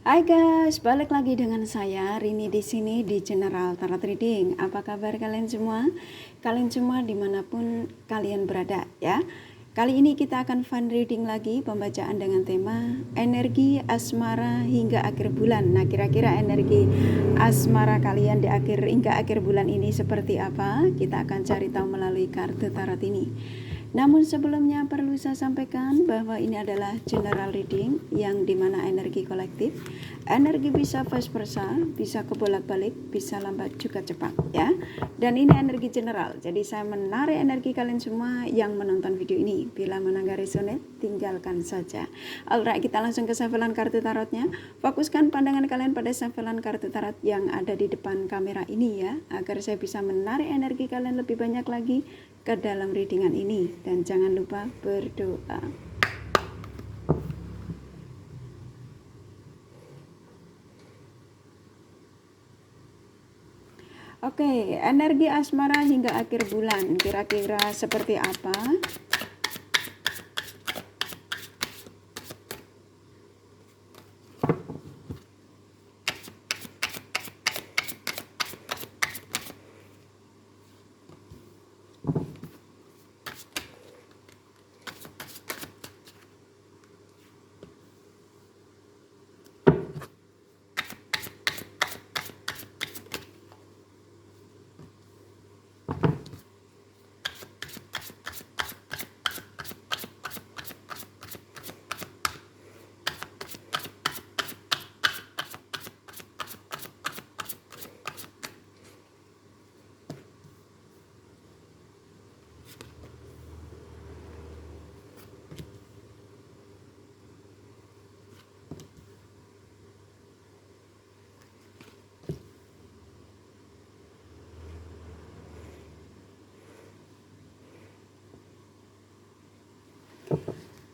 Hai guys, balik lagi dengan saya Rini di sini di General Tarot Reading. Apa kabar kalian semua? Kalian semua dimanapun kalian berada ya. Kali ini kita akan fun reading lagi, pembacaan dengan tema energi asmara hingga akhir bulan. Nah, kira-kira energi asmara kalian di hingga akhir bulan ini seperti apa? Kita akan cari tahu melalui kartu tarot ini. Namun sebelumnya perlu saya sampaikan bahwa ini adalah general reading yang dimana energi kolektif, energi bisa vice versa, bisa kebolak-balik, bisa lambat juga cepat ya. Dan ini energi general, jadi saya menarik energi kalian semua yang menonton video ini. Bila mana nggak resonate, tinggalkan saja. Alright, kita langsung ke shufflean kartu tarotnya. Fokuskan pandangan kalian pada shufflean kartu tarot yang ada di depan kamera ini ya, agar saya bisa menarik energi kalian lebih banyak lagi ke dalam readingan ini. Dan jangan lupa berdoa. Oke, energi asmara hingga akhir bulan kira-kira seperti apa?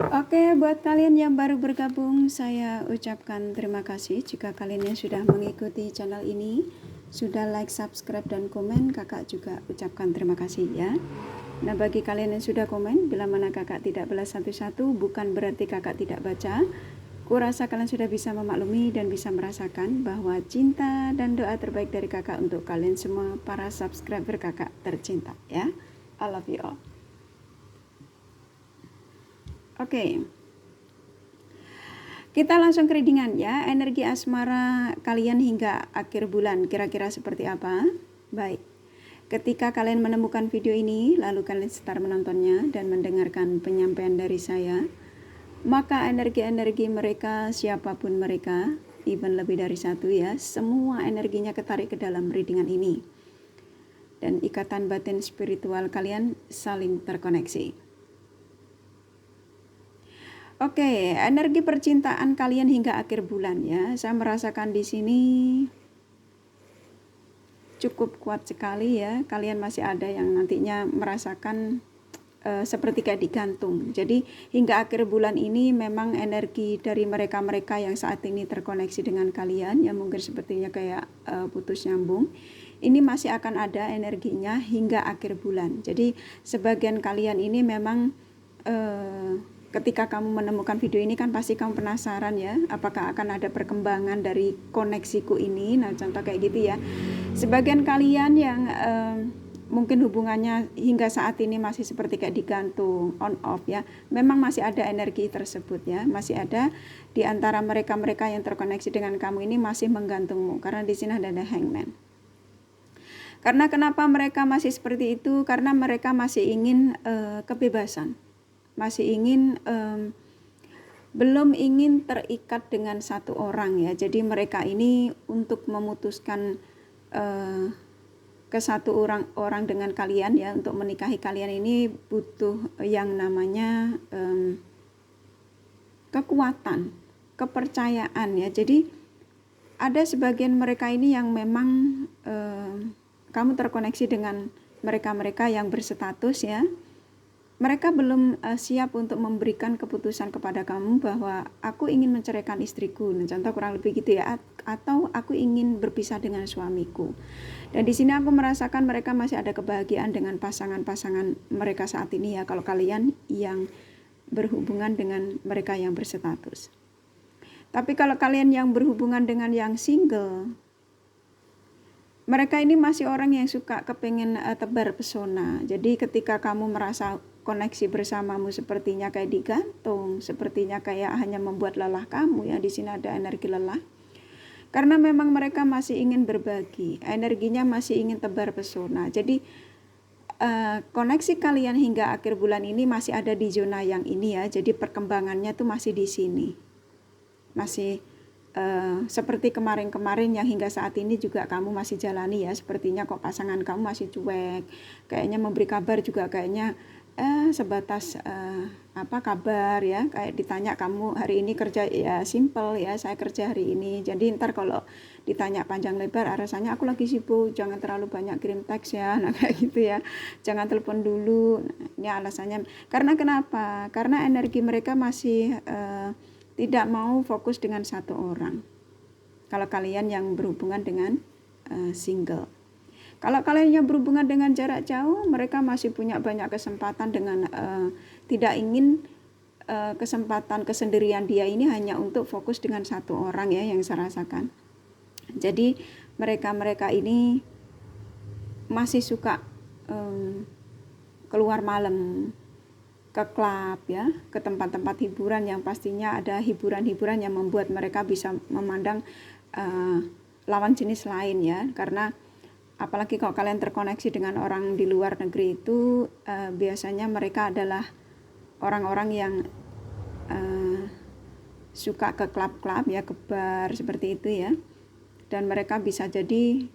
Oke, buat kalian yang baru bergabung, saya ucapkan terima kasih jika kalian yang sudah mengikuti channel ini, sudah like, subscribe, dan komen, kakak juga ucapkan terima kasih ya. Nah, bagi kalian yang sudah komen, bila mana kakak tidak balas satu-satu, bukan berarti kakak tidak baca. Kurasa kalian sudah bisa memaklumi dan bisa merasakan bahwa cinta dan doa terbaik dari kakak untuk kalian semua para subscriber kakak tercinta ya. I love you all. Oke, kita langsung ke readingan ya. Energi asmara kalian hingga akhir bulan kira-kira seperti apa? Baik, ketika kalian menemukan video ini, lalu kalian start menontonnya dan mendengarkan penyampaian dari saya, maka energi-energi mereka, siapapun mereka, even lebih dari satu ya, semua energinya ketarik ke dalam readingan ini. Dan ikatan batin spiritual kalian saling terkoneksi. Oke, energi percintaan kalian hingga akhir bulan ya. Saya merasakan di sini cukup kuat sekali ya. Kalian masih ada yang nantinya merasakan seperti kayak digantung. Jadi hingga akhir bulan ini memang energi dari mereka-mereka yang saat ini terkoneksi dengan kalian, yang mungkin sepertinya kayak putus nyambung, ini masih akan ada energinya hingga akhir bulan. Jadi sebagian kalian ini memang ketika kamu menemukan video ini kan pasti kamu penasaran ya, apakah akan ada perkembangan dari koneksiku ini. Nah, contoh kayak gitu ya. Sebagian kalian yang mungkin hubungannya hingga saat ini masih seperti kayak digantung, on off ya, memang masih ada energi tersebut ya, masih ada di antara mereka-mereka yang terkoneksi dengan kamu ini masih menggantungmu, karena di sini ada hangman. Karena kenapa mereka masih seperti itu? Karena mereka masih ingin kebebasan, masih ingin belum ingin terikat dengan satu orang ya. Jadi mereka ini untuk memutuskan ke satu orang dengan kalian ya, untuk menikahi kalian ini butuh yang namanya kekuatan, kepercayaan ya. Jadi ada sebagian mereka ini yang memang kamu terkoneksi dengan mereka-mereka yang berstatus ya. Mereka belum siap untuk memberikan keputusan kepada kamu bahwa aku ingin menceraikan istriku, nah, contoh kurang lebih gitu ya, atau aku ingin berpisah dengan suamiku. Dan di sini aku merasakan mereka masih ada kebahagiaan dengan pasangan-pasangan mereka saat ini ya, kalau kalian yang berhubungan dengan mereka yang berstatus. Tapi kalau kalian yang berhubungan dengan yang single, mereka ini masih orang yang suka kepengen tebar pesona. Jadi ketika kamu merasa koneksi bersamamu sepertinya kayak digantung, sepertinya kayak hanya membuat lelah kamu, ya di sini ada energi lelah. Karena memang mereka masih ingin berbagi, energinya masih ingin tebar pesona. Jadi koneksi kalian hingga akhir bulan ini masih ada di zona yang ini ya. Jadi perkembangannya tuh masih di sini. Masih seperti kemarin-kemarin yang hingga saat ini juga kamu masih jalani ya. Sepertinya kok pasangan kamu masih cuek, kayaknya memberi kabar juga kayaknya sebatas kabar ya, kayak ditanya kamu hari ini kerja ya simple ya, saya kerja hari ini. Jadi ntar kalau ditanya panjang lebar rasanya aku lagi sibuk, jangan terlalu banyak kirim teks ya, nah kayak gitu ya, jangan telepon dulu. Nah, ini alasannya karena kenapa? Karena energi mereka masih tidak mau fokus dengan satu orang. Kalau kalian yang berhubungan dengan single. Kalau kalian yang berhubungan dengan jarak jauh, mereka masih punya banyak kesempatan dengan tidak ingin kesempatan kesendirian dia ini hanya untuk fokus dengan satu orang ya, yang saya rasakan. Jadi mereka ini masih suka keluar malam, ke klub ya, ke tempat-tempat hiburan yang pastinya ada hiburan-hiburan yang membuat mereka bisa memandang lawan jenis lain ya. Karena apalagi kalau kalian terkoneksi dengan orang di luar negeri itu biasanya mereka adalah orang-orang yang suka ke klub-klub ya, ke bar seperti itu ya. Dan mereka bisa jadi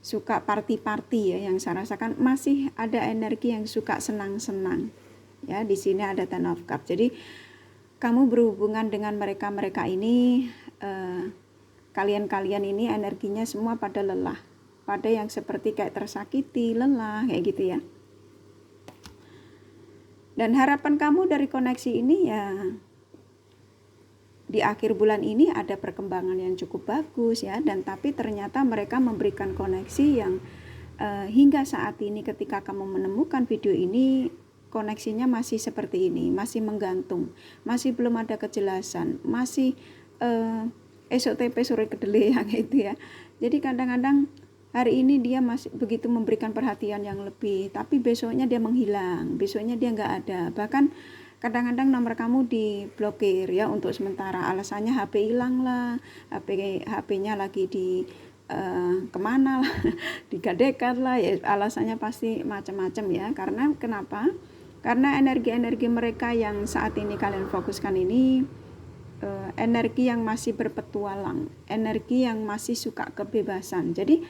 suka party-party ya, yang saya rasakan masih ada energi yang suka senang-senang. Ya, di sini ada Ten of Cups. Jadi kamu berhubungan dengan mereka ini, kalian ini energinya semua pada lelah, pada yang seperti kayak tersakiti, lelah kayak gitu ya. Dan harapan kamu dari koneksi ini ya, di akhir bulan ini ada perkembangan yang cukup bagus ya, dan tapi ternyata mereka memberikan koneksi yang hingga saat ini ketika kamu menemukan video ini, koneksinya masih seperti ini, masih menggantung, masih belum ada kejelasan, masih esok tepe sore kedele yang itu ya. Jadi kadang-kadang hari ini dia masih begitu memberikan perhatian yang lebih, tapi besoknya dia menghilang, besoknya dia nggak ada. Bahkan kadang-kadang nomor kamu diblokir ya untuk sementara, alasannya HP hilang lah, HP-nya lagi di kemana lah, digadekan lah ya, alasannya pasti macam-macam ya. Karena kenapa? Karena energi-energi mereka yang saat ini kalian fokuskan ini energi yang masih berpetualang, energi yang masih suka kebebasan. Jadi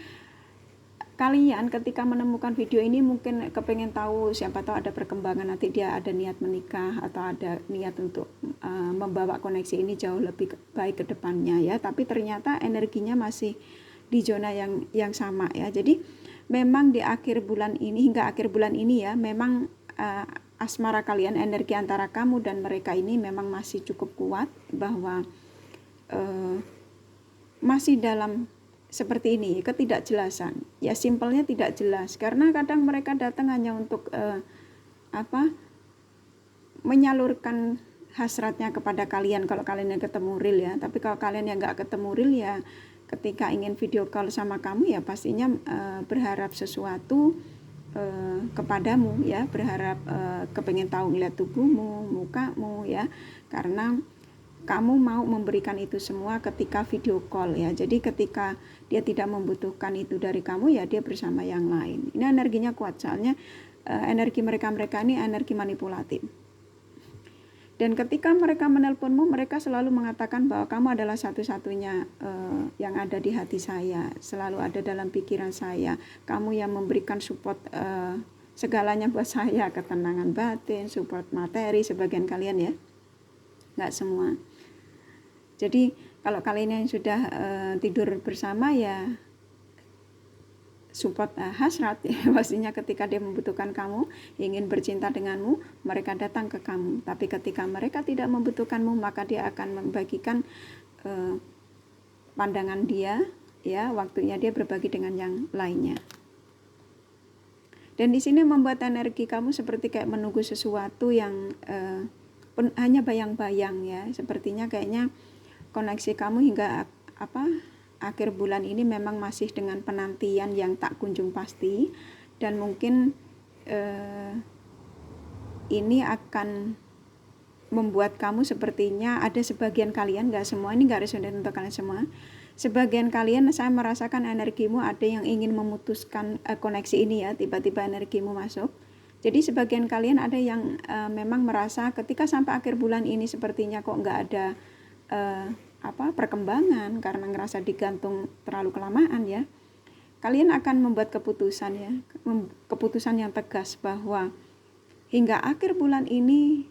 kalian ketika menemukan video ini mungkin kepengen tahu, siapa tahu ada perkembangan, nanti dia ada niat menikah atau ada niat untuk membawa koneksi ini jauh lebih baik ke depannya ya. Tapi ternyata energinya masih di zona yang sama ya. Jadi memang di akhir bulan ini, hingga akhir bulan ini ya, memang asmara kalian, energi antara kamu dan mereka ini memang masih cukup kuat, bahwa masih dalam seperti ini, ketidakjelasan ya, simpelnya tidak jelas. Karena kadang mereka datang hanya untuk menyalurkan hasratnya kepada kalian kalau kalian yang ketemu real ya. Tapi kalau kalian yang nggak ketemu real ya, ketika ingin video call sama kamu ya pastinya berharap sesuatu kepadamu ya, berharap kepengen tahu ngeliat tubuhmu, mukamu ya, karena kamu mau memberikan itu semua ketika video call ya. Jadi ketika dia tidak membutuhkan itu dari kamu ya, dia bersama yang lain. Ini energinya kuat, soalnya energi mereka ini energi manipulatif. Dan ketika mereka menelponmu, mereka selalu mengatakan bahwa kamu adalah satu-satunya yang ada di hati saya, selalu ada dalam pikiran saya. Kamu yang memberikan support segalanya buat saya, ketenangan batin, support materi, sebagian kalian ya, nggak semua. Jadi kalau kalian yang sudah tidur bersama ya support hasrat ya, pastinya ketika dia membutuhkan kamu, ingin bercinta denganmu, mereka datang ke kamu. Tapi ketika mereka tidak membutuhkanmu, maka dia akan membagikan pandangan dia ya, waktunya dia berbagi dengan yang lainnya. Dan di sini membuat energi kamu seperti kayak menunggu sesuatu yang hanya bayang-bayang ya. Sepertinya kayaknya koneksi kamu hingga akhir bulan ini memang masih dengan penantian yang tak kunjung pasti, dan mungkin ini akan membuat kamu sepertinya ada sebagian kalian, nggak semua, ini nggak resonate untuk kalian semua. Sebagian kalian saya merasakan energimu ada yang ingin memutuskan koneksi ini ya, tiba-tiba energimu masuk. Jadi sebagian kalian ada yang memang merasa ketika sampai akhir bulan ini sepertinya kok nggak ada perkembangan karena ngerasa digantung terlalu kelamaan ya. Kalian akan membuat keputusan ya, keputusan yang tegas bahwa hingga akhir bulan ini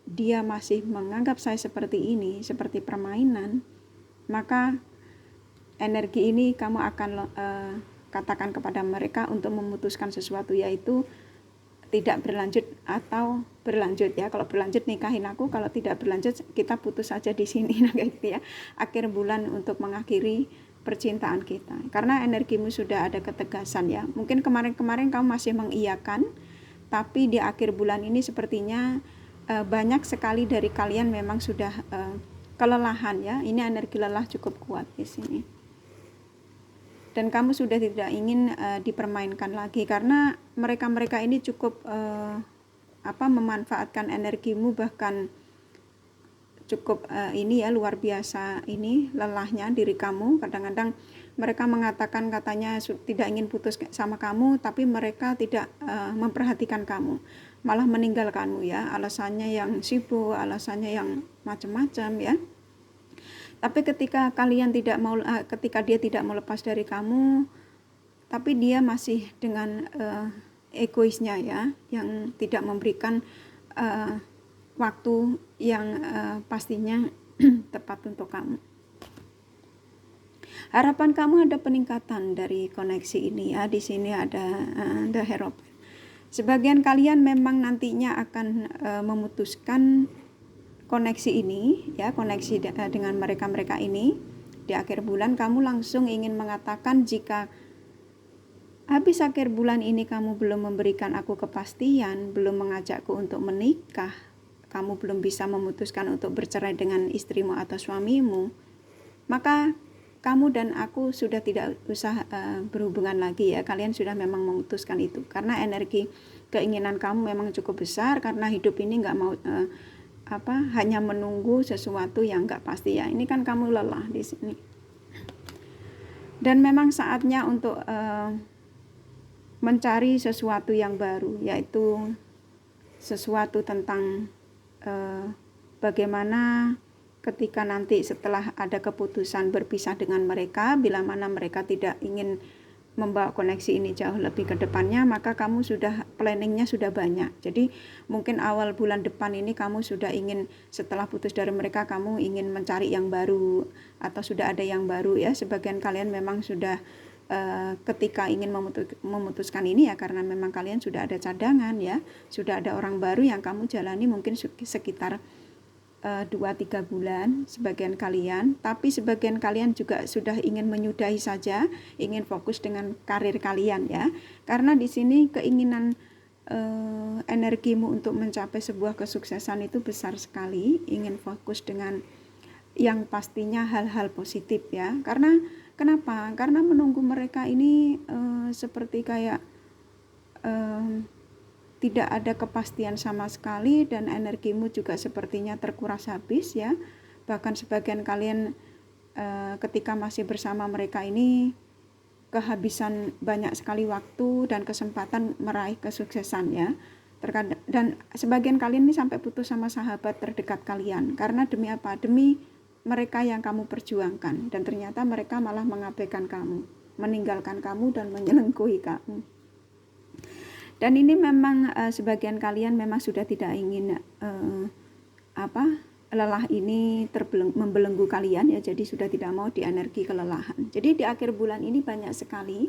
dia masih menganggap saya seperti ini, seperti permainan, maka energi ini kamu akan katakan kepada mereka untuk memutuskan sesuatu, yaitu tidak berlanjut atau berlanjut ya. Kalau berlanjut nikahin aku, kalau tidak berlanjut kita putus saja di sini, nah kayak gitu ya. Akhir bulan untuk mengakhiri percintaan kita, karena energimu sudah ada ketegasan ya. Mungkin kemarin-kemarin kamu masih mengiyakan, tapi di akhir bulan ini sepertinya banyak sekali dari kalian memang sudah kelelahan ya. Ini energi lelah cukup kuat di sini. Dan kamu sudah tidak ingin dipermainkan lagi, karena mereka-mereka ini cukup memanfaatkan energimu, bahkan cukup ini ya, luar biasa ini lelahnya diri kamu. Kadang-kadang mereka mengatakan katanya tidak ingin putus sama kamu, tapi mereka tidak memperhatikan kamu, malah meninggalkanmu ya, alasannya yang sibuk, alasannya yang macam-macam ya. Tapi ketika ketika dia tidak mau lepas dari kamu, tapi dia masih dengan egoisnya ya, yang tidak memberikan waktu yang pastinya tepat untuk kamu. Harapan kamu ada peningkatan dari koneksi ini ya. Di sini ada the Hierophant. Sebagian kalian memang nantinya akan memutuskan koneksi ini ya, koneksi dengan mereka-mereka ini. Di akhir bulan kamu langsung ingin mengatakan, jika habis akhir bulan ini kamu belum memberikan aku kepastian, belum mengajakku untuk menikah, kamu belum bisa memutuskan untuk bercerai dengan istrimu atau suamimu, maka kamu dan aku sudah tidak usah berhubungan lagi ya. Kalian sudah memang memutuskan itu, karena energi keinginan kamu memang cukup besar, karena hidup ini nggak mau hanya menunggu sesuatu yang nggak pasti ya. Ini kan kamu lelah di sini, dan memang saatnya untuk mencari sesuatu yang baru, yaitu sesuatu tentang bagaimana ketika nanti setelah ada keputusan berpisah dengan mereka, bila mana mereka tidak ingin membawa koneksi ini jauh lebih ke depannya, maka kamu sudah planningnya sudah banyak. Jadi mungkin awal bulan depan ini kamu sudah ingin, setelah putus dari mereka, kamu ingin mencari yang baru atau sudah ada yang baru ya. Sebagian kalian memang sudah ketika ingin memutuskan ini ya, karena memang kalian sudah ada cadangan ya, sudah ada orang baru yang kamu jalani mungkin sekitar 2-3 bulan sebagian kalian. Tapi sebagian kalian juga sudah ingin menyudahi saja, ingin fokus dengan karir kalian ya, karena di sini keinginan energimu untuk mencapai sebuah kesuksesan itu besar sekali, ingin fokus dengan yang pastinya hal-hal positif ya. Karena kenapa? Karena menunggu mereka ini seperti kayak tidak ada kepastian sama sekali, dan energimu juga sepertinya terkuras habis ya. Bahkan sebagian kalian ketika masih bersama mereka ini kehabisan banyak sekali waktu dan kesempatan meraih kesuksesan ya. Dan sebagian kalian ini sampai putus sama sahabat terdekat kalian, karena demi apa? Demi mereka yang kamu perjuangkan, dan ternyata mereka malah mengabaikan kamu, meninggalkan kamu dan menyelingkuhi kamu. Dan ini memang sebagian kalian memang sudah tidak ingin lelah ini membelenggu kalian ya, jadi sudah tidak mau di energi kelelahan. Jadi di akhir bulan ini banyak sekali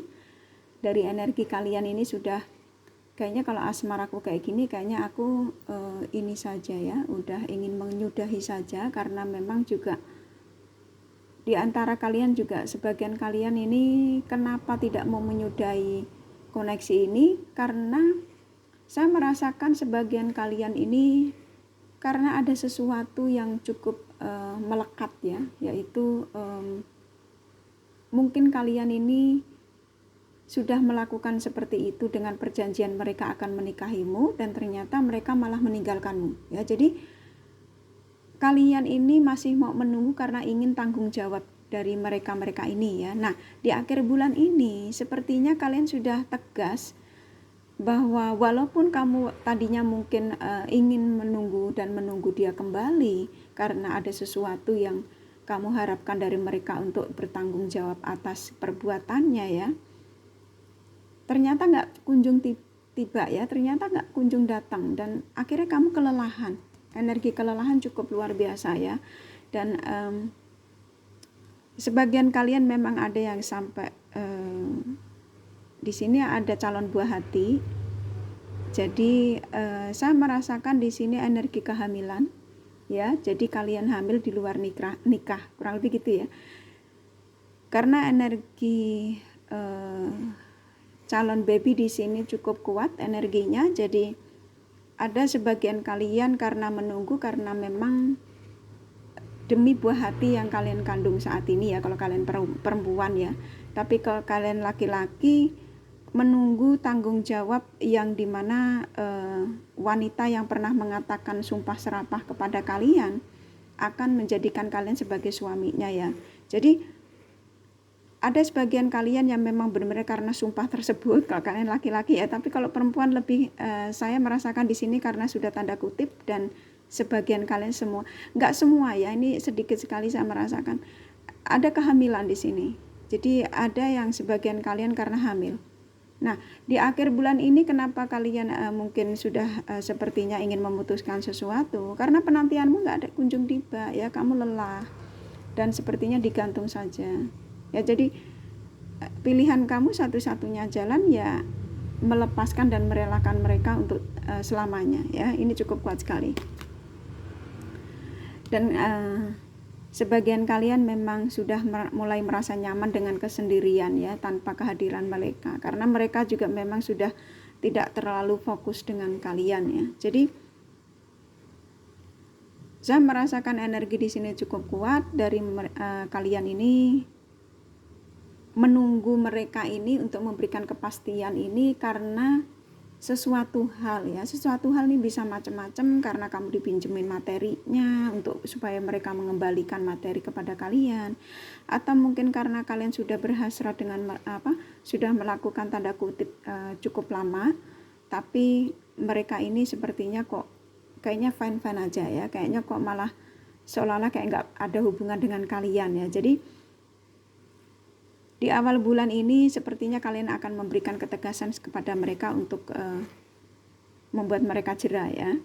dari energi kalian ini sudah kayaknya, kalau asmaraku kayak gini, kayaknya aku ini saja ya, udah ingin menyudahi saja. Karena memang juga di antara kalian juga sebagian kalian ini kenapa tidak mau menyudahi koneksi ini, karena saya merasakan sebagian kalian ini karena ada sesuatu yang cukup melekat ya, yaitu mungkin kalian ini sudah melakukan seperti itu dengan perjanjian mereka akan menikahimu, dan ternyata mereka malah meninggalkanmu ya. Jadi kalian ini masih mau menunggu karena ingin tanggung jawab dari mereka ini ya. Nah, di akhir bulan ini sepertinya kalian sudah tegas bahwa walaupun kamu tadinya mungkin ingin menunggu dan menunggu dia kembali karena ada sesuatu yang kamu harapkan dari mereka untuk bertanggung jawab atas perbuatannya ya, ternyata nggak kunjung tiba ya, ternyata nggak kunjung datang, dan akhirnya kamu kelelahan. Energi kelelahan cukup luar biasa ya. Dan sebagian kalian memang ada yang sampai di sini ada calon buah hati. Jadi saya merasakan di sini energi kehamilan ya. Jadi kalian hamil di luar nikah kurang lebih gitu ya. Karena energi calon baby di sini cukup kuat energinya, jadi ada sebagian kalian karena menunggu karena memang demi buah hati yang kalian kandung saat ini ya, kalau kalian perempuan ya. Tapi kalau kalian laki-laki menunggu tanggung jawab yang dimana wanita yang pernah mengatakan sumpah serapah kepada kalian akan menjadikan kalian sebagai suaminya ya. Jadi ada sebagian kalian yang memang benar-benar karena sumpah tersebut kalau kalian laki-laki ya, tapi kalau perempuan lebih saya merasakan di sini karena sudah tanda kutip, dan sebagian kalian semua, nggak semua ya, ini sedikit sekali saya merasakan ada kehamilan di sini. Jadi ada yang sebagian kalian karena hamil. Nah, di akhir bulan ini kenapa kalian mungkin sudah sepertinya ingin memutuskan sesuatu, karena penantianmu nggak ada kunjung tiba ya, kamu lelah dan sepertinya digantung saja. Ya, jadi pilihan kamu satu-satunya jalan ya melepaskan dan merelakan mereka untuk selamanya ya. Ini cukup kuat sekali. Dan sebagian kalian memang sudah mulai merasa nyaman dengan kesendirian ya, tanpa kehadiran mereka, karena mereka juga memang sudah tidak terlalu fokus dengan kalian ya. Jadi saya merasakan energi di sini cukup kuat dari kalian ini menunggu mereka ini untuk memberikan kepastian ini karena sesuatu hal ya. Sesuatu hal ini bisa macam-macam, karena kamu dipinjemin materinya untuk supaya mereka mengembalikan materi kepada kalian, atau mungkin karena kalian sudah berhasrat dengan sudah melakukan tanda kutip cukup lama, tapi mereka ini sepertinya kok kayaknya fine-fine aja ya, kayaknya kok malah seolah-olah kayak nggak ada hubungan dengan kalian ya. Jadi di awal bulan ini sepertinya kalian akan memberikan ketegasan kepada mereka untuk membuat mereka jera ya.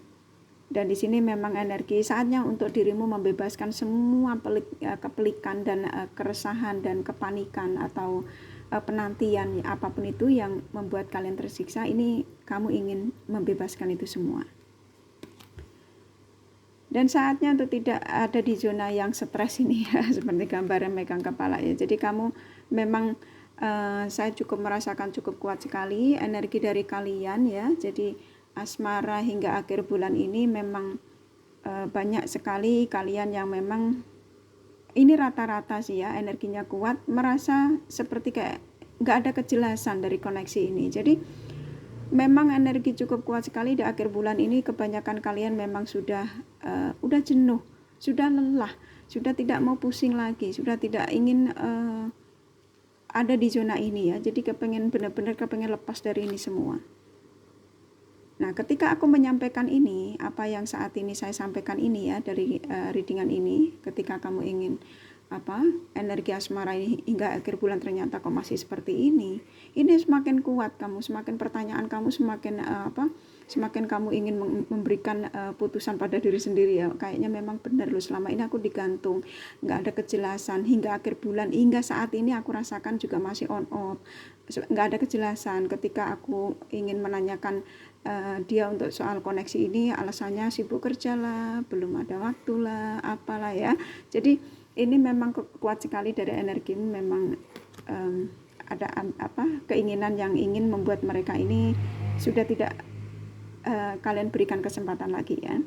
Dan di sini memang energi saatnya untuk dirimu membebaskan semua kepelikan dan keresahan dan kepanikan atau penantian apapun itu yang membuat kalian tersiksa. Ini kamu ingin membebaskan itu semua. Dan saatnya untuk tidak ada di zona yang stres ini ya, seperti gambaran megang kepala ya. Jadi kamu memang saya cukup merasakan cukup kuat sekali energi dari kalian ya. Jadi asmara hingga akhir bulan ini memang banyak sekali kalian yang memang ini rata-rata sih ya, energinya kuat, merasa seperti kayak nggak ada kejelasan dari koneksi ini. Jadi memang energi cukup kuat sekali di akhir bulan ini. Kebanyakan kalian memang sudah jenuh, sudah lelah, sudah tidak mau pusing lagi, sudah tidak ingin ada di zona ini ya. Jadi benar-benar kepengen lepas dari ini semua. Nah, ketika aku menyampaikan ini, apa yang saat ini saya sampaikan ini ya dari readingan ini, ketika kamu ingin energi asmara ini hingga akhir bulan ternyata kok masih seperti ini semakin kuat kamu, semakin pertanyaan kamu semakin semakin kamu ingin memberikan putusan pada diri sendiri ya, kayaknya memang benar loh, selama ini aku digantung, nggak ada kejelasan hingga akhir bulan, hingga saat ini aku rasakan juga masih on off, nggak ada kejelasan. Ketika aku ingin menanyakan dia untuk soal koneksi ini, alasannya sibuk kerja lah, belum ada waktu lah, apalah ya. Jadi ini memang kuat sekali dari energi, memang ada keinginan yang ingin membuat mereka ini sudah tidak kalian berikan kesempatan lagi ya.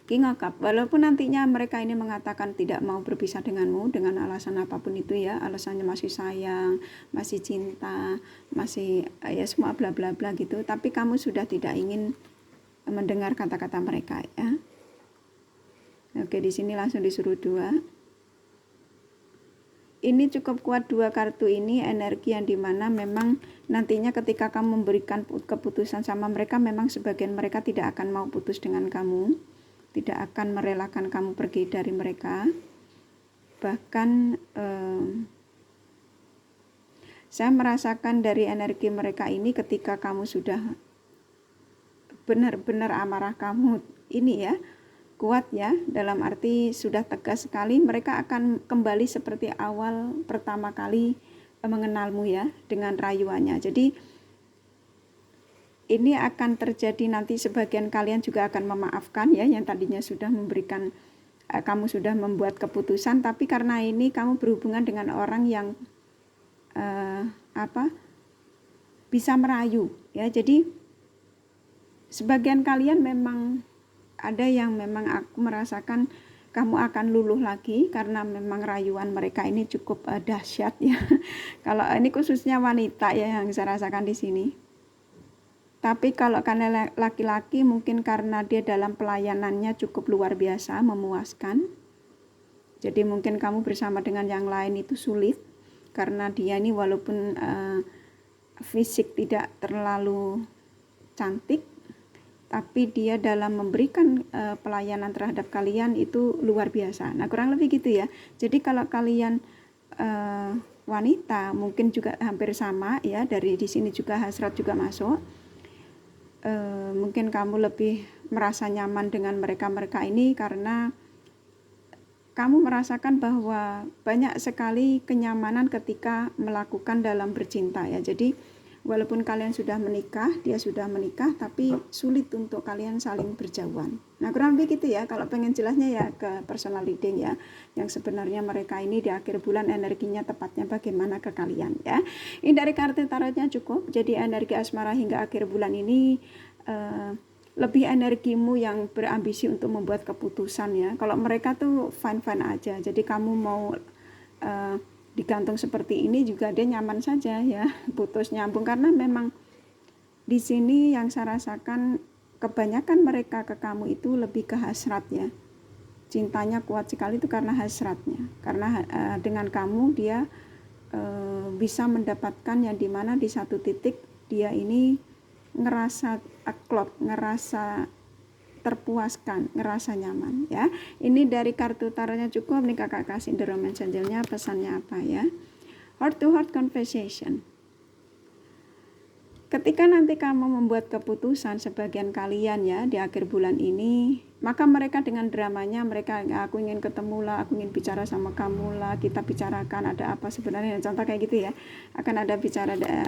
King of Cup. Walaupun nantinya mereka ini mengatakan tidak mau berpisah denganmu dengan alasan apapun itu ya, alasannya masih sayang, masih cinta, masih ya semua bla bla bla gitu, tapi kamu sudah tidak ingin mendengar kata-kata mereka ya. Oke, di sini langsung disuruh 2. Ini cukup kuat 2 kartu ini, energi yang dimana memang nantinya ketika kamu memberikan keputusan sama mereka, memang sebagian mereka tidak akan mau putus dengan kamu, tidak akan merelakan kamu pergi dari mereka. Bahkan saya merasakan dari energi mereka ini ketika kamu sudah benar-benar amarah kamu ini ya, kuat ya, dalam arti sudah tegas sekali, mereka akan kembali seperti awal pertama kali mengenalmu ya, dengan rayuannya. Jadi ini akan terjadi nanti, sebagian kalian juga akan memaafkan ya, yang tadinya sudah memberikan, kamu sudah membuat keputusan, tapi karena ini kamu berhubungan dengan orang yang bisa merayu ya. Jadi sebagian kalian memang ada yang memang aku merasakan kamu akan luluh lagi karena memang rayuan mereka ini cukup dahsyat ya. Kalau ini khususnya wanita ya yang saya rasakan di sini. Tapi kalau kalian laki-laki mungkin karena dia dalam pelayanannya cukup luar biasa, memuaskan. Jadi mungkin kamu bersama dengan yang lain itu sulit karena dia ini walaupun fisik tidak terlalu cantik, tapi dia dalam memberikan pelayanan terhadap kalian itu luar biasa. Nah, kurang lebih gitu ya. Jadi kalau kalian wanita mungkin juga hampir sama ya, dari di sini juga hasrat juga masuk. Mungkin kamu lebih merasa nyaman dengan mereka ini karena kamu merasakan bahwa banyak sekali kenyamanan ketika melakukan dalam bercinta ya. Jadi walaupun kalian sudah menikah, dia sudah menikah, tapi sulit untuk kalian saling berjauhan. Nah, kurang lebih gitu ya. Kalau pengen jelasnya ya ke personal reading ya, yang sebenarnya mereka ini di akhir bulan energinya tepatnya bagaimana ke kalian ya. Ini dari kartu tarotnya cukup. Jadi energi asmara hingga akhir bulan ini lebih energimu yang berambisi untuk membuat keputusan ya. Kalau mereka tuh fine-fine aja. Jadi kamu mau digantung seperti ini juga dia nyaman saja ya, putus nyambung, karena memang di sini yang saya rasakan kebanyakan mereka ke kamu itu lebih ke hasrat ya, cintanya kuat sekali itu karena hasratnya, karena dengan kamu dia bisa mendapatkan yang dimana di satu titik dia ini ngerasa klop, ngerasa terpuaskan, ngerasa nyaman ya. Ini dari kartu tarotnya cukup. Nih kakak kasih the romance angelnya, pesannya apa ya. Heart to heart conversation. Ketika nanti kamu membuat keputusan, sebagian kalian ya di akhir bulan ini, maka mereka dengan dramanya, mereka aku ingin ketemu lah, aku ingin bicara sama kamu lah, kita bicarakan ada apa sebenarnya, contoh kayak gitu ya, akan ada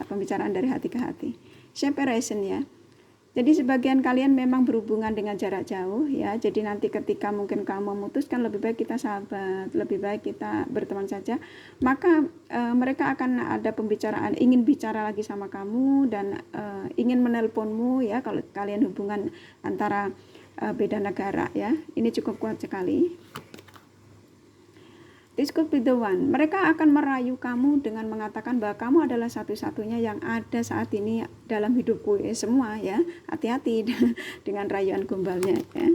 pembicaraan dari hati ke hati. Separation ya. Jadi sebagian kalian memang berhubungan dengan jarak jauh ya. Jadi nanti ketika mungkin kamu memutuskan lebih baik kita sahabat, lebih baik kita berteman saja, maka mereka akan ada pembicaraan, ingin bicara lagi sama kamu dan ingin menelponmu ya, kalau kalian hubungan antara beda negara ya. Ini cukup kuat sekali. This could be the one. Mereka akan merayu kamu dengan mengatakan bahwa kamu adalah satu-satunya yang ada saat ini dalam hidupku ya, semua ya. Hati-hati dengan rayuan gombalnya ya.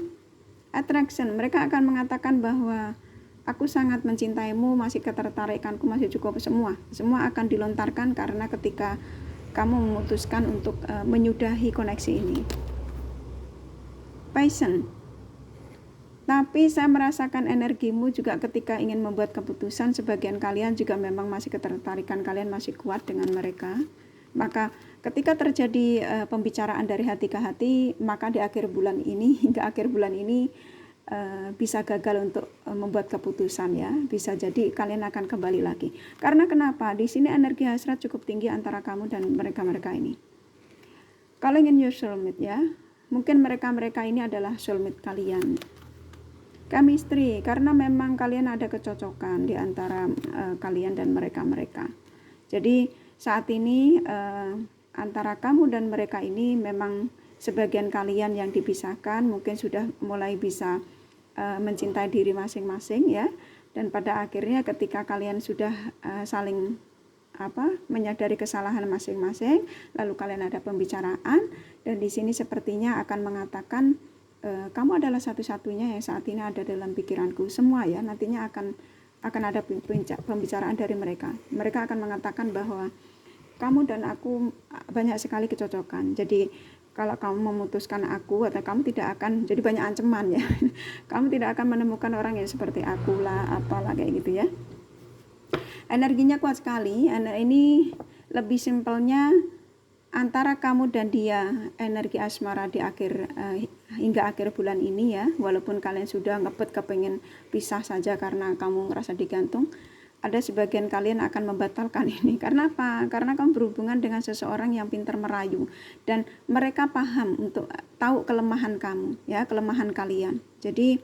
Attraction. Mereka akan mengatakan bahwa aku sangat mencintaimu, masih ketertarikanku masih cukup, semua akan dilontarkan karena ketika kamu memutuskan untuk menyudahi koneksi ini. Passion. Tapi saya merasakan energimu juga ketika ingin membuat keputusan, sebagian kalian juga memang masih ketertarikan kalian masih kuat dengan mereka. Maka ketika terjadi pembicaraan dari hati ke hati, maka di akhir bulan ini, hingga akhir bulan ini bisa gagal untuk membuat keputusan ya. Bisa jadi kalian akan kembali lagi. Karena kenapa? Di sini energi hasrat cukup tinggi antara kamu dan mereka ini. Kalau ingin your soulmate ya, mungkin mereka ini adalah soulmate kalian. Chemistry, karena memang kalian ada kecocokan di antara kalian dan mereka. Jadi saat ini antara kamu dan mereka ini memang sebagian kalian yang dipisahkan mungkin sudah mulai bisa mencintai diri masing-masing ya, dan pada akhirnya ketika kalian sudah saling menyadari kesalahan masing-masing, lalu kalian ada pembicaraan, dan di sini sepertinya akan mengatakan kamu adalah satu-satunya yang saat ini ada dalam pikiranku. Semua ya, nantinya akan ada pembicaraan dari mereka. Mereka akan mengatakan bahwa kamu dan aku banyak sekali kecocokan. Jadi kalau kamu memutuskan aku, atau kamu tidak akan, jadi banyak ancaman ya. Kamu tidak akan menemukan orang yang seperti aku lah, apalah kayak gitu ya. Energinya kuat sekali. Ini lebih simpelnya antara kamu dan dia, energi asmara di akhir hingga akhir bulan ini ya. Walaupun kalian sudah ngebet kepengen pisah saja karena kamu ngerasa digantung, ada sebagian kalian akan membatalkan ini. Karena apa? Karena kamu berhubungan dengan seseorang yang pintar merayu, dan mereka paham untuk tahu kelemahan kamu ya, kelemahan kalian. Jadi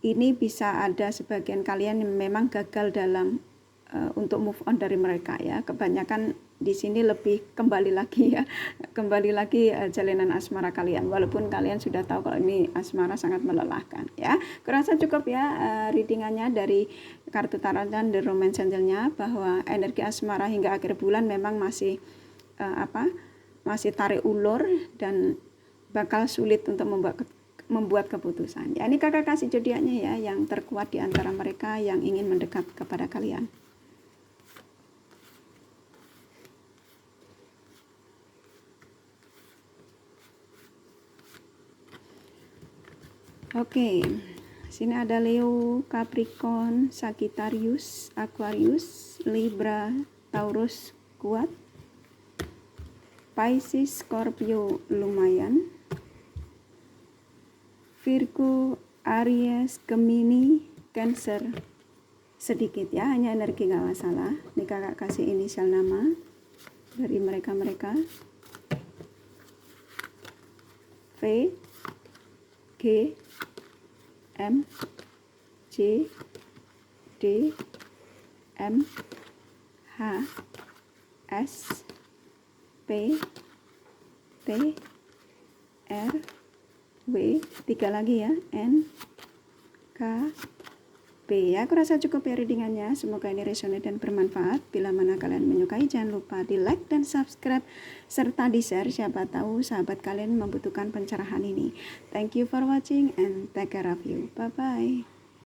ini bisa ada sebagian kalian yang memang gagal dalam untuk move on dari mereka ya. Kebanyakan di sini lebih kembali lagi jalinan asmara kalian, walaupun kalian sudah tahu kalau ini asmara sangat melelahkan ya. Kurasa cukup ya readingannya dari kartu tarot dan The Romance Angel-nya, bahwa energi asmara hingga akhir bulan memang masih masih tarik ulur dan bakal sulit untuk membuat keputusan ya. Ini kakak kasih zodiaknya ya, yang terkuat di antara mereka yang ingin mendekat kepada kalian. Oke, sini ada Leo, Capricorn, Sagittarius, Aquarius, Libra, Taurus kuat, Pisces, Scorpio lumayan, Virgo, Aries, Gemini, Cancer sedikit ya, hanya energi gak masalah. Ini kakak kasih inisial nama dari mereka-mereka. V, G, M, J, D, M, H, S, P, T, R, W, 3 lagi ya, N, K, B ya. Aku rasa cukup ya readingannya. Semoga ini resonate dan bermanfaat. Bila mana kalian menyukai, jangan lupa di like dan subscribe serta di share. Siapa tahu sahabat kalian membutuhkan pencerahan ini. Thank you for watching and take care of you. Bye bye.